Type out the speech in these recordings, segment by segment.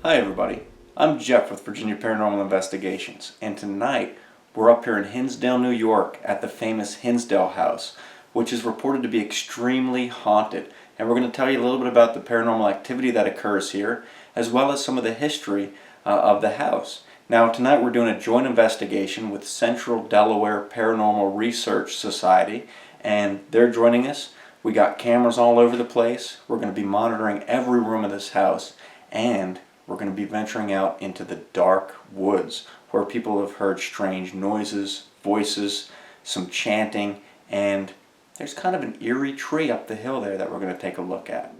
Hi everybody, I'm Jeff with Virginia Paranormal Investigations, and tonight we're up here in Hinsdale, New York at the famous Hinsdale House, which is reported to be extremely haunted. And we're going to tell you a little bit about the paranormal activity that occurs here, as well as some of the history of the house. Now tonight we're doing a joint investigation with Central Delaware Paranormal Research Society, and they're joining us. We got cameras all over the place. We're going to be monitoring every room of this house, and we're going to be venturing out into the dark woods where people have heard strange noises, voices, some chanting, and there's kind of an eerie tree up the hill there that we're going to take a look at.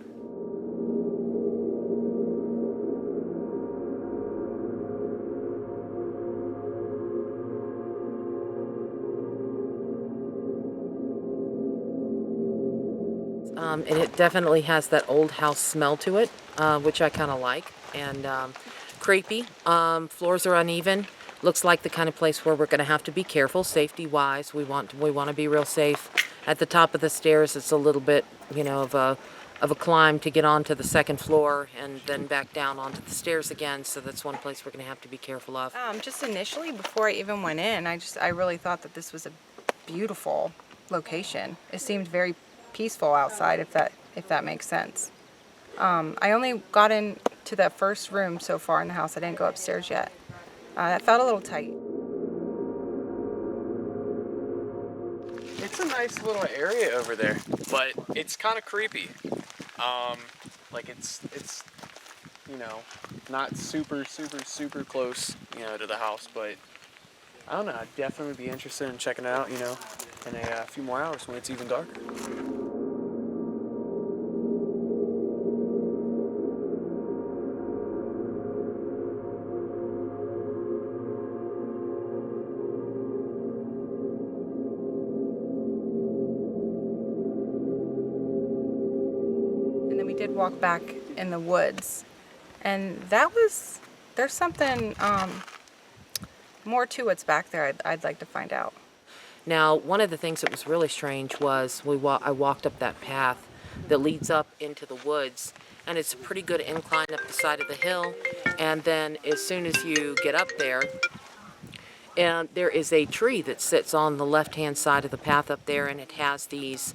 And it definitely has that old house smell to it, which I kind of like. And creepy. Floors are uneven. Looks like the kind of place where we're going to have to be careful, safety-wise. We want to be real safe. At the top of the stairs, it's a little bit, of a climb to get onto the second floor and then back down onto the stairs again. So that's one place we're going to have to be careful of. Just initially, before I even went in, I really thought that this was a beautiful location. It seemed very peaceful outside, if that makes sense. I only got into that first room so far in the house. I didn't go upstairs yet. That felt a little tight. It's a nice little area over there, but it's kind of creepy. Like it's not super close, to the house, but I don't know. I'd definitely be interested in checking it out, in a few more hours when it's even darker. And then we did walk back in the woods, and there's something more to what's back there. I'd like to find out. Now, one of the things that was really strange was I walked up that path that leads up into the woods, and it's a pretty good incline up the side of the hill. And then as soon as you get up there, and there is a tree that sits on the left-hand side of the path up there, and it has these,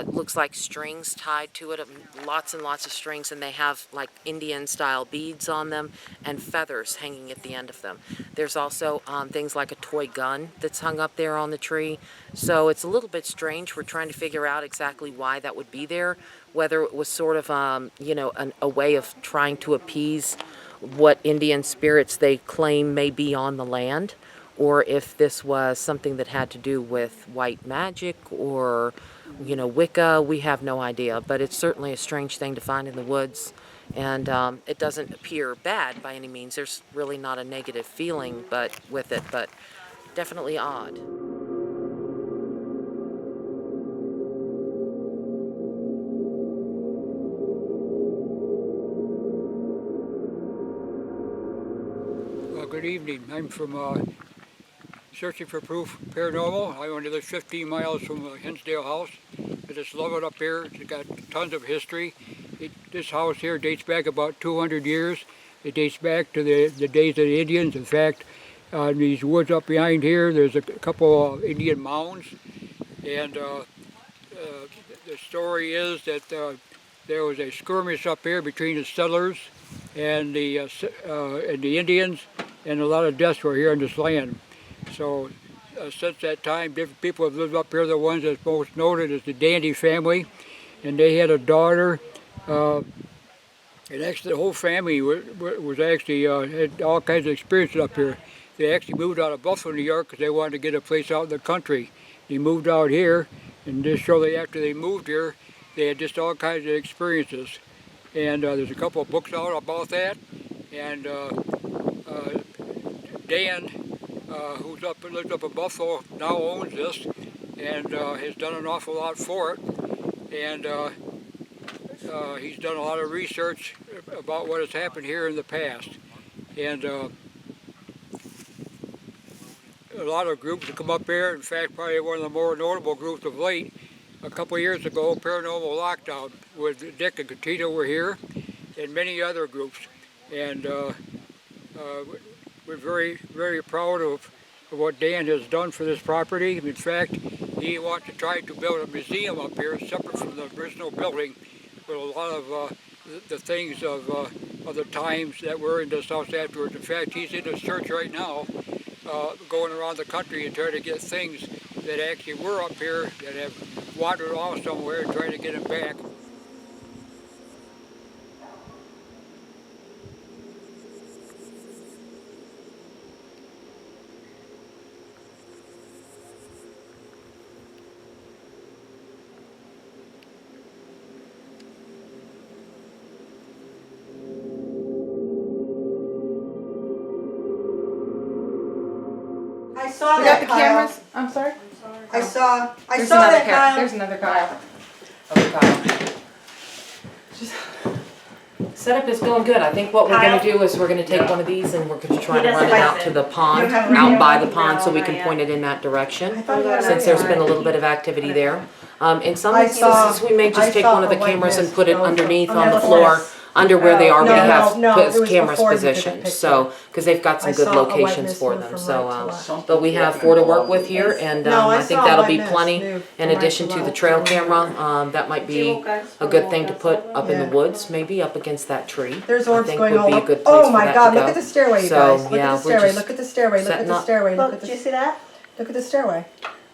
looks like strings tied to it, lots and lots of strings, and they have like Indian-style beads on them and feathers hanging at the end of them. There's also things like a toy gun that's hung up there on the tree. So it's a little bit strange. We're trying to figure out exactly why that would be there, whether it was sort of, a way of trying to appease what Indian spirits they claim may be on the land, or if this was something that had to do with white magic or, Wicca. We have no idea, but it's certainly a strange thing to find in the woods, and it doesn't appear bad by any means. There's really not a negative feeling with it, but definitely odd. Well, good evening. I'm from Searching for Proof Paranormal. I only live 15 miles from Hinsdale House. I just love it up here. It's got tons of history. This house here dates back about 200 years. It dates back to the days of the Indians. In fact, in these woods up behind here, there's a couple of Indian mounds. And the story is that there was a skirmish up here between the settlers and the Indians, and a lot of deaths were here on this land. So since that time, different people have lived up here. The ones that's most noted is the Dandy family, and they had a daughter. And actually, the whole family was actually had all kinds of experiences up here. They actually moved out of Buffalo, New York, because they wanted to get a place out in the country. They moved out here, and just shortly after they moved here, they had just all kinds of experiences. And there's a couple of books out about that. And Dan, who lives up in Buffalo, now owns this, and has done an awful lot for it. And he's done a lot of research about what has happened here in the past. And a lot of groups have come up here. In fact, probably one of the more notable groups of late, a couple of years ago, Paranormal Lockdown, with Dick and Katina were here, and many other groups. And we're very, very proud of what Dan has done for this property. In fact, he wants to try to build a museum up here separate from the original building with a lot of the things of the times that were in this house afterwards. In fact, he's in this church right now going around the country and trying to get things that actually were up here that have wandered off somewhere and trying to get them back. I saw We that, got the Kyle. cameras. I'm sorry. I saw There's that, another Kyle. There's another Kyle. Okay, Kyle. Setup is going good. I think what we're going to do is we're going to take one of these and we're going to try to run it out to the pond, You don't have a out radio? by the pond, so we can point it in that direction. Since there's been a little bit of activity there. In some I instances, saw- we may I just take saw one of the a white cameras and mist put it go underneath from- on the on the floor, forest. under where they already No, have it was cameras before you took the positioned. picture. So, because they've got some I good saw a white locations mist for move them. from So, right to left. but we have 4 to work with here, and No, I I think saw a that'll white be mist plenty. move In from right addition to to the left. trail camera, that might be a good thing to put up in the Yeah. woods, maybe up against that tree. There's I orbs think going would all be a up. good place Oh for my that God! to Look go. at the stairway, you So, guys. Look yeah, at the we're stairway. just Look at the stairway. Look at setting the up. stairway. Look at Look, the. did you see that? Look at the stairway.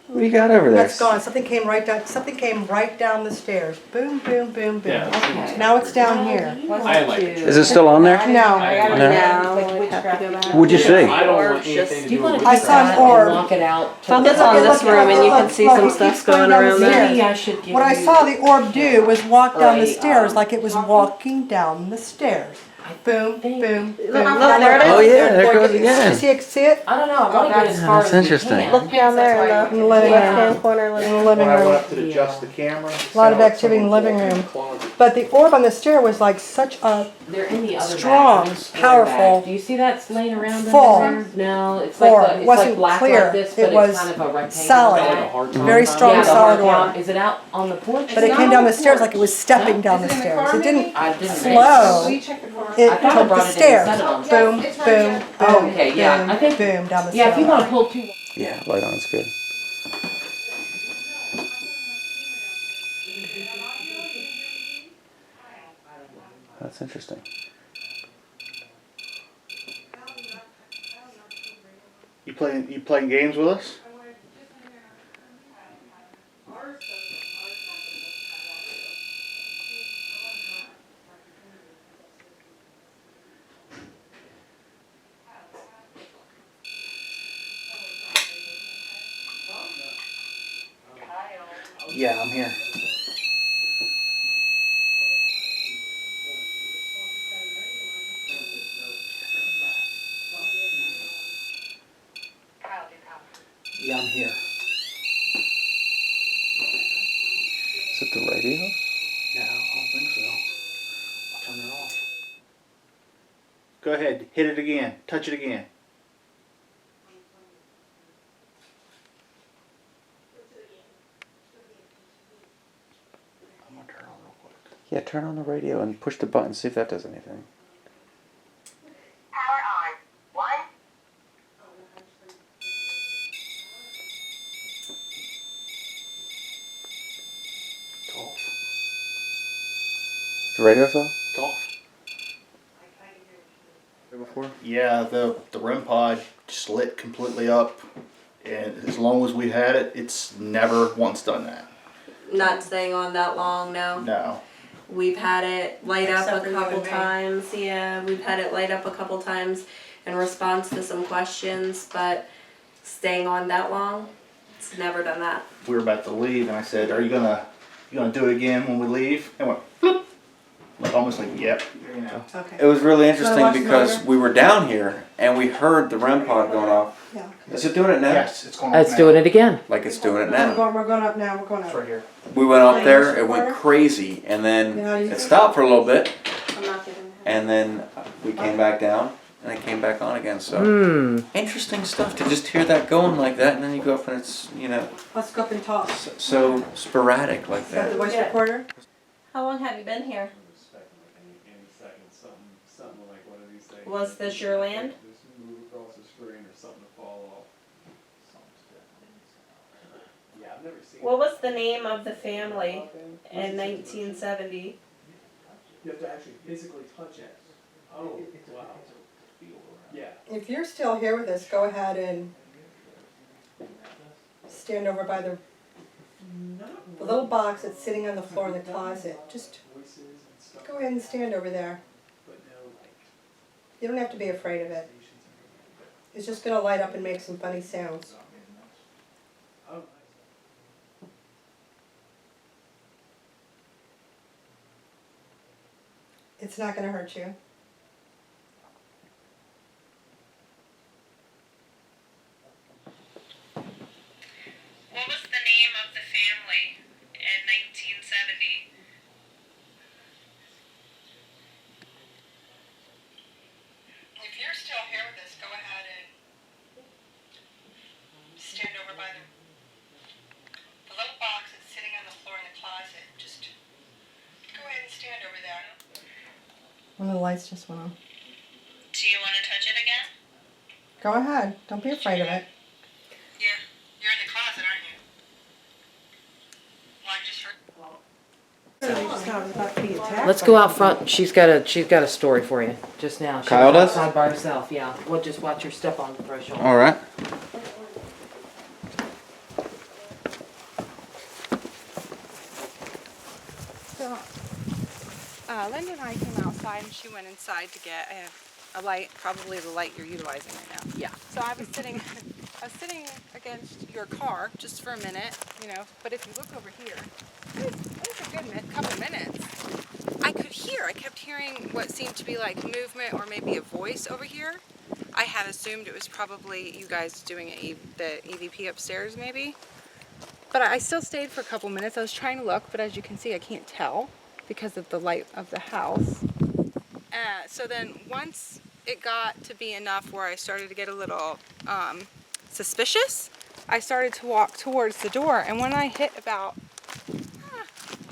What do you got over there? That's gone. Something came right down. Something came right down the stairs. Boom, boom, boom, boom. Okay. Now it's down here. Is it still on there? No. No, we'd have to go back. What'd you see? I don't want anything to Do you do want with to I just saw an that orb. and walk it out? to Focus the- on this look, room and you look, can see look, some it stuff keeps going going down the around stairs. there. Maybe I should give What I you- saw the orb do was walk down the Right, stairs like it was walking down the stairs. Boom, think- boom, boom. Look, there it is. Oh yeah, there it goes You again. see it? I don't know. I want to get as far that's as we interesting. can. Look down there in the living left-hand corner. In the living When I went room. up to adjust the camera. A lot of activity in the living room. But the orb on the stair was like such a They're in the other Strong, bag, in the square powerful, bag. Do you see that laying around full in there? No, it's orb. like It it's wasn't like black clear. like this, It but was it's kind of a rectangle. solid. bag. very strong, Yeah, the solid hard orb. Is it out on the porch? But it came down the stairs like it was stepping down the stairs. It didn't I didn't slow. It I thought I took brought the it in stairs. and set it on. Boom, boom, boom, Okay, yeah, I boom, think- boom, down the Yeah, if you want stairs. to pull two. Yeah, light on is good. That's interesting. You playing games with us? Yeah, I'm here. Yeah, I'm here. Is it the radio? No, I don't think so. I'll turn it off. Go ahead, hit it again. Touch it again. I'm gonna turn it on real quick. Yeah, turn on the radio and push the button, see if that does anything. Power on. 1. It's off. Is the radio still? It's off. Before? Yeah, the REM pod just lit completely up, and as long as we've had it, it's never once done that. Not staying on that long, no. No. We've had it light Except up for a you couple and me. times. Yeah, we've had it light up a couple times in response to some questions, but staying on that long, it's never done that. We were about to leave, and I said, "Are you gonna do it again when we leave?" And went flip, like almost like, "Yep." You know. Okay. It was really interesting watch the because motor? we were down here and we heard the REM pod going off. Yeah. Is it doing it now? Yes, it's going. on It's now. doing it again. Like it's doing it We're now. going up now. We're going It's up. right here. We went up Okay, there, this it went recorder? crazy, and then Yeah, you- it stopped for a little bit, I'm not giving it. and then we came back down, and it came back on again. So Hmm. interesting stuff to just hear that going like that, and then you go up and it's Let's go up and talk. Is so sporadic like that the that. voice Yeah. recorder? How long have you been here? Any second, something like one of Was this your land? What was the name of the family in 1970? You have to actually physically touch it. Oh, wow. Yeah. If you're still here with us, go ahead and stand over by the little box that's sitting on the floor in the closet. Just go ahead and stand over there. You don't have to be afraid of it. It's just going to light up and make some funny sounds. It's not going to hurt you. What was the name of the family in 1970? If you're still here with us, go ahead and stand over by the little box that's sitting on the floor in the closet. Just go ahead and stand over there. One of the lights just went on. Do you want to touch it again? Go ahead. Don't be afraid of it. Yeah. You're in the closet, aren't you? Well, I just heard. Let's go out front. She's got a story for you just now. She Kyle was does? outside by herself. Yeah. We'll just watch her step on the threshold. All right. So, Linda and I came outside and she went inside to get a light, probably the light you're utilizing right now. Yeah. So I was sitting against your car just for a minute, you know, but if you look over here, it was a good couple minutes. I kept hearing what seemed to be like movement or maybe a voice over here. I had assumed it was probably you guys doing the EVP upstairs maybe. But I still stayed for a couple minutes. I was trying to look, but as you can see, I can't tell because of the light of the house. So then once it got to be enough where I started to get a little suspicious, I started to walk towards the door. And when I hit about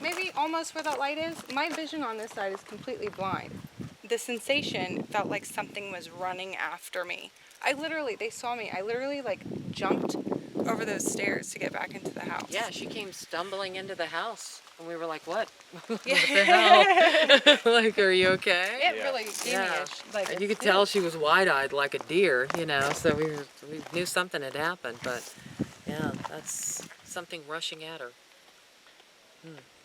maybe almost where that light is, my vision on this side is completely blind. The sensation felt like something was running after me. They saw me. I literally like jumped over those stairs to get back into the house. Yeah, she came stumbling into the house, and we were like, "What? What Yeah. the hell? Like, are you okay?" It really gave me And you could tell she was wide-eyed like a deer, you know. So we knew something had happened, but yeah, that's something rushing at her.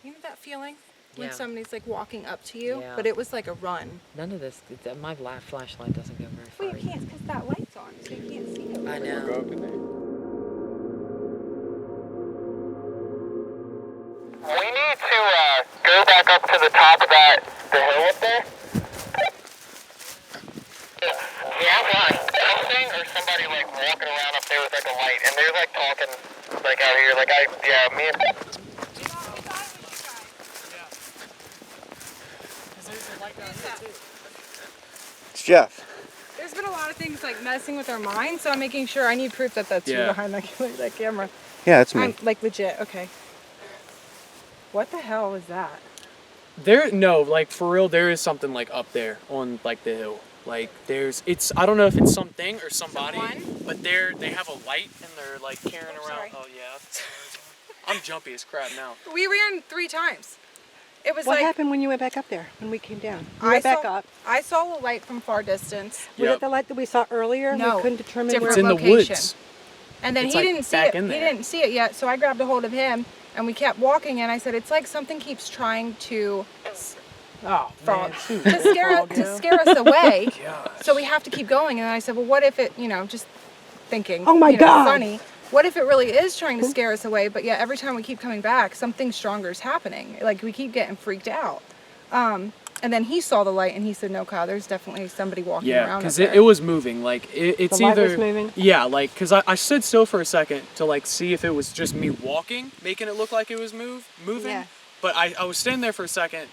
You know that feeling when Yeah. somebody's like walking up to you, Yeah. but it was like a run. None of this. My flashlight doesn't go very far. Well, you can't because that light's on, so you can't see it. I know. We need to go back up to the top of the hill up there. Yeah, something or somebody like walking around up there with like a light, and they're like talking like out here, like me and. It's Jeff. There's been a lot of things like messing with our minds, so I'm making sure I need proof that that's you Yeah. behind that camera. Yeah, it's me. I'm like legit. Okay. What the hell was that? Like for real, there is something like up there on like the hill. Like I don't know if it's something or somebody, Someone? but they have a light and they're like carrying around. sorry. Oh yeah. I'm jumpy as crap now. We ran 3 times. It was What like happened when you went back up there, when we came down? You I went back saw, up. I saw a light from far distance. Was Yep. it the light that we saw earlier? No, We couldn't determine different It's in where. the location. woods. And then It's, he like, didn't see back it. in He there. didn't see it yet, so I grabbed a hold of him and we kept walking and I said, it's like something keeps trying to Oh fall, man. to scare us away. Gosh. So we have to keep going. And I said, well, what if it, just thinking, Oh my God. funny, what if it really is trying to scare us away? But yet every time we keep coming back, something stronger is happening. Like we keep getting freaked out. And then he saw the light and he said, no, Kyle, there's definitely somebody walking Yeah, around. because up there." it was moving. Like it's The light either was moving? Yeah, like because I stood still for a second to like see if it was just me walking, making it look like it was moving. Yeah. But I was standing there for a second,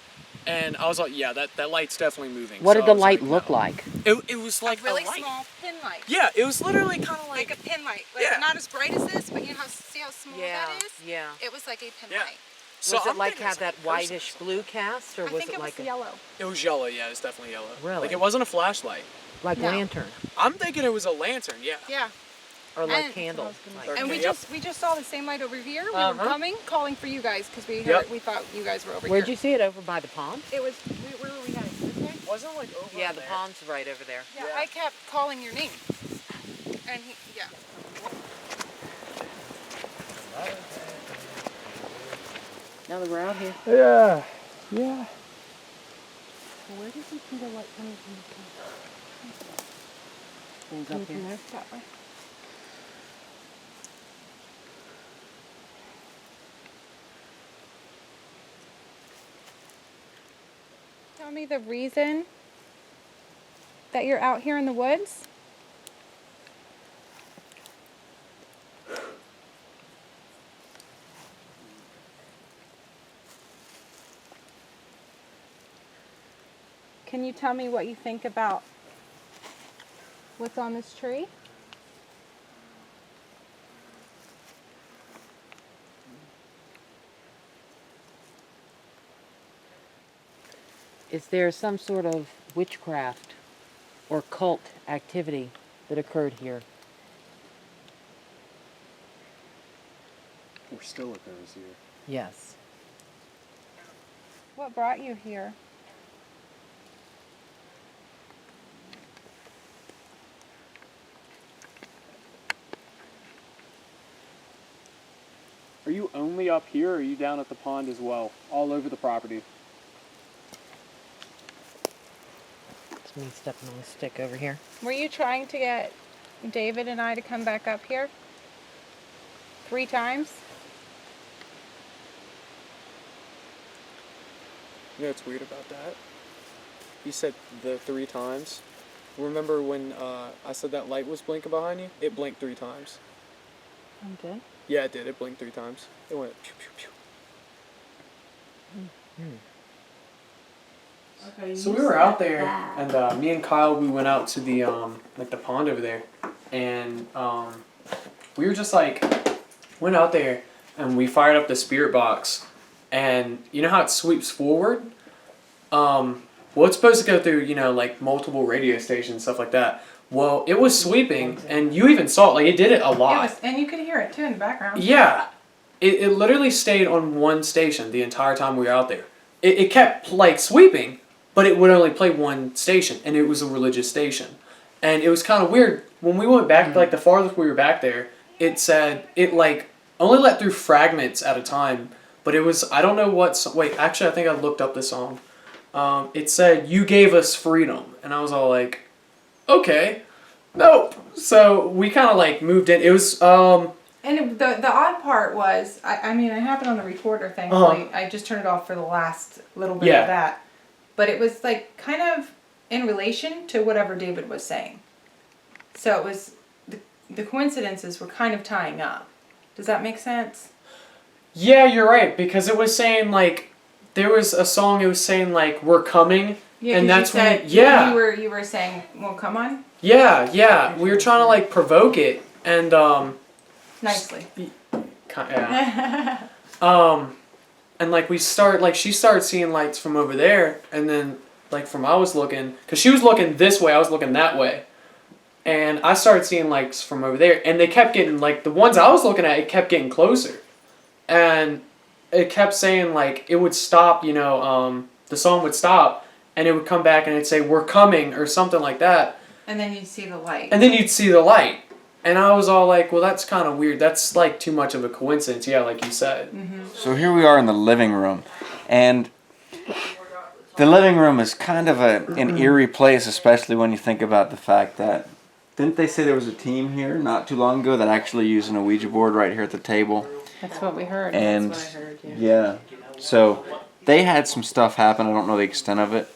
and I was like, yeah, that light's definitely moving. What So did I the was light like, look no. like? It was like a really a light. small pin light. Yeah, it was literally kind of Like like a pin light. Like Yeah. not as bright as this, but see how small Yeah, that is? yeah. It was like a pin Yeah. light. So Was it I'm like thinking had it's that a whitish blue cast, or I was think it like yellow. It was yellow, yeah, it was definitely yellow. Really? Like it wasn't a flashlight. like No. lantern I'm thinking it was a lantern, yeah. Yeah. or like And- candle? Like, And we Okay, yep. just saw the same light over here. We were Uh-huh. coming, calling for you guys because we Yep. thought you guys were over where'd here. you see it? Over by the pond? It was where were we heading? This way? Wasn't it like over Yeah, on the there? pond's right over there. Yeah, Yeah. I kept calling your name. And yeah. Now that we're out here. Yeah. Yeah. Where did you see the light coming from? Things up here. That way. Tell me the reason that you're out here in the woods. Can you tell me what you think about what's on this tree? Is there some sort of witchcraft or cult activity that occurred here? We're still at those here. Yes. What brought you here? Are you only up here or are you down at the pond as well? All over the property? It's me stepping on a stick over here. Were you trying to get David and I to come back up here? 3 times? You know what's weird about that? You said the 3 times. Remember when I said that light was blinking behind you? It blinked 3 times. Okay. Yeah, it did. It blinked 3 times. It went pew pew pew. So we were out there, and me and Kyle, we went out to the like the pond over there, and we were just like went out there, and we fired up the spirit box, and you know how it sweeps forward. Well, it's supposed to go through like multiple radio stations, stuff like that. Well, it was sweeping, and you even saw it. Like it did it a lot. And you could hear it too in the background. Yeah. It literally stayed on one station the entire time we were out there. It kept like sweeping, but it would only play one station, and it was a religious station. And it was kind of weird. When we went back, like the farthest we were back there, it said it like only let through fragments at a time. But it was, I don't know what, wait, actually I think I looked up the song. It said, "You gave us freedom." And I was all like, okay, nope. So we kind of like moved in. It was, And the odd part was, I mean, I have it on the recorder, thankfully. I just turned it off for the last little bit of that. But it was like kind of in relation to whatever David was saying. So it was, the coincidences were kind of tying up. Does that make sense? yeah, you're right, because it was saying like, there was a song, it was saying like, "We're coming." Yeah, and 'cause that's you when, said, yeah. You were saying, well, come on, Yeah. We were trying to like provoke it, and nicely. yeah. And like she started seeing lights from over there, and then like from I was looking, cause she was looking this way, I was looking that way, and I started seeing lights from over there, and they kept getting like the ones I was looking at, it kept getting closer, and it kept saying like it would stop, the song would stop, and it would come back and it'd say, "We're coming," or something like that. And then you'd see the light. And then you'd see the light. And I was all like, well, that's kind of weird. That's like too much of a coincidence. Yeah, like you said. Mm-hmm. So here we are in the living room, and the living room is kind of an eerie place, especially when you think about the fact that, didn't they say there was a team here not too long ago that actually using a Ouija board right here at the table? That's what we heard. And That's what I heard, yeah, so they had some stuff happen. I don't know the extent of it,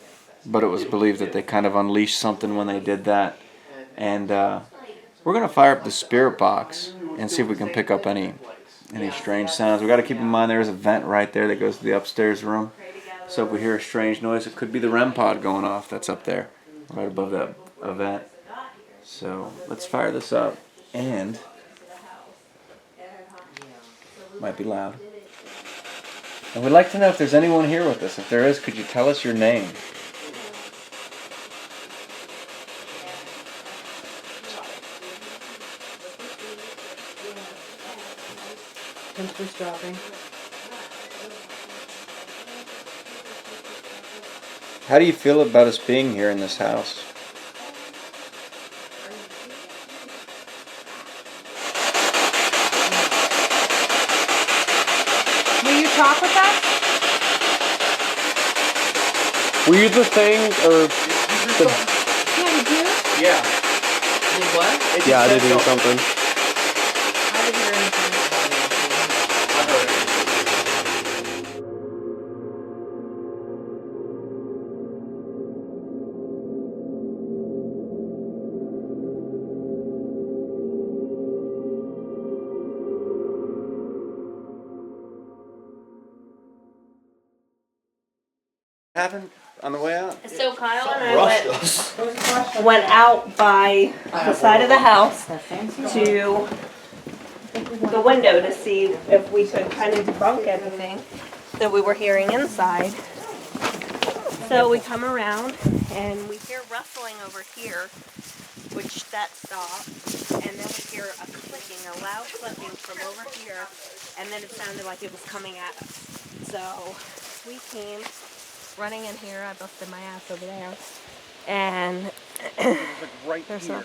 but it was believed that they kind of unleashed something when they did that. And we're gonna fire up the spirit box and see if we can pick up any strange sounds. We got to keep in mind there's a vent right there that goes to the upstairs room. So if we hear a strange noise, it could be the REM pod going off that's up there, right above that vent. So let's fire this up, and might be loud. And we'd like to know if there's anyone here with us. If there is, could you tell us your name? Temperature's dropping. How do you feel about us being here in this house? Will you talk with us? Were you the thing, or Yeah, we do. Yeah. Did what? yeah, I did hear something. I didn't hear anything. Happened on the way out? So Kyle and Rushed I us. went out by the side of the house to the window to see if we could kind of debunk anything that we were hearing inside. So we come around and we hear rustling over here, which that stopped, and then we hear a clicking, a loud clicking from over here, and then it sounded like it was coming at us. So we came running in here. I busted my ass over there, and Right there's here.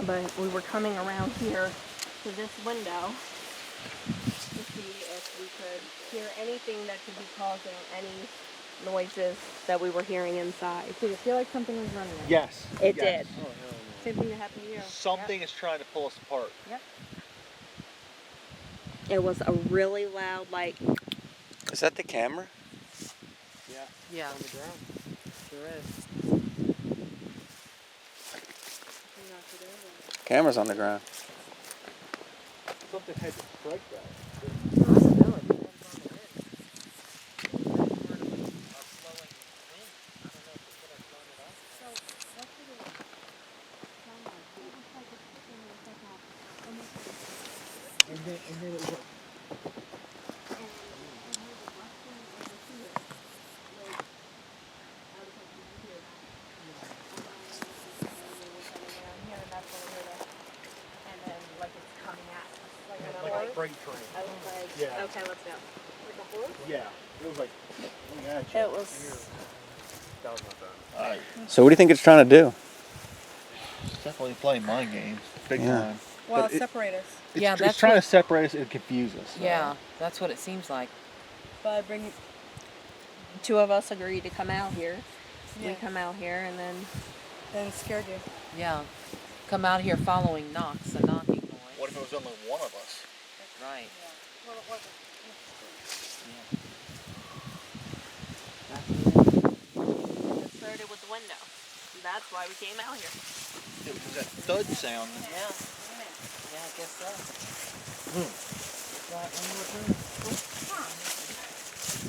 but we were coming around here to this window to see if we could hear anything that could be causing any noises that we were hearing inside. Did it feel like something was running? Yes. It yes. did. Same thing that happened to you. Something is trying to pull us apart. It was a really loud, like, Is that the camera? Yeah. On the ground. Sure is. Camera's on the ground. Something had to strike that. I don't know. It depends on the wind. Like a freight train. Yeah. okay, let's go. Yeah. It was like, It was. that was not bad. So what do you think it's trying to do? Definitely playing mind games. Big Yeah. time. Well, But separate us. Yeah, it's that's trying what- to separate us and confuse us. Yeah, that's what it seems like. But bring it. Two of us agreed to come out here. We Yeah. come out here and then Then it scared you. Yeah. Come out here following knocks, the knocking noise. What if it was only one of us? Right. Well, it wasn't. it started with the window. That's why we came out here. It was that thud sound. Yeah. Yeah, I guess so.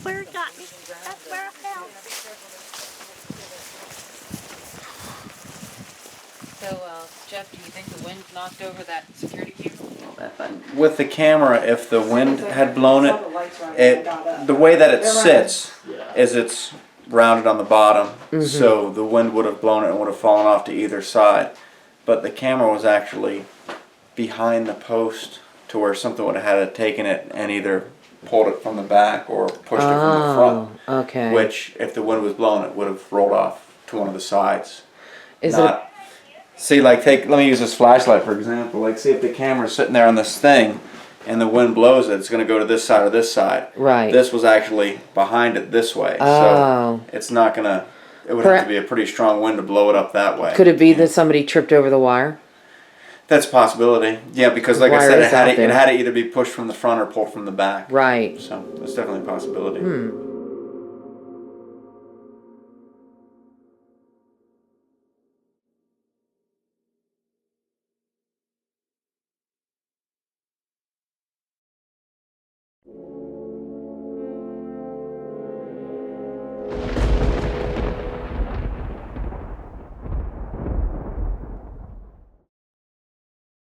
Where it got me. That's where I fell. So, Jeff, do you think the wind knocked over that security camera? With the camera, if the wind had blown it, the way that it sits is it's rounded on the bottom, so the wind would have blown it and would have fallen off to either side. But the camera was actually behind the post to where something would have had it taken it and either pulled it from the back or pushed it from the front. Okay. Which, if the wind was blowing, it would have rolled off to one of the sides. Is Not, see, like, let me use this flashlight for example. Like, see if the camera's sitting there on this thing and the wind blows it, it's going to go to this side or this side. Right. This was actually behind it this way. Oh. So it's not going to, it would have to be a pretty strong wind to blow it up that way. Could it be that somebody tripped over the wire? That's a possibility. Yeah, because like I Wire said, is out it there. had to either be pushed from the front or pulled from the back. Right. So it's definitely a possibility.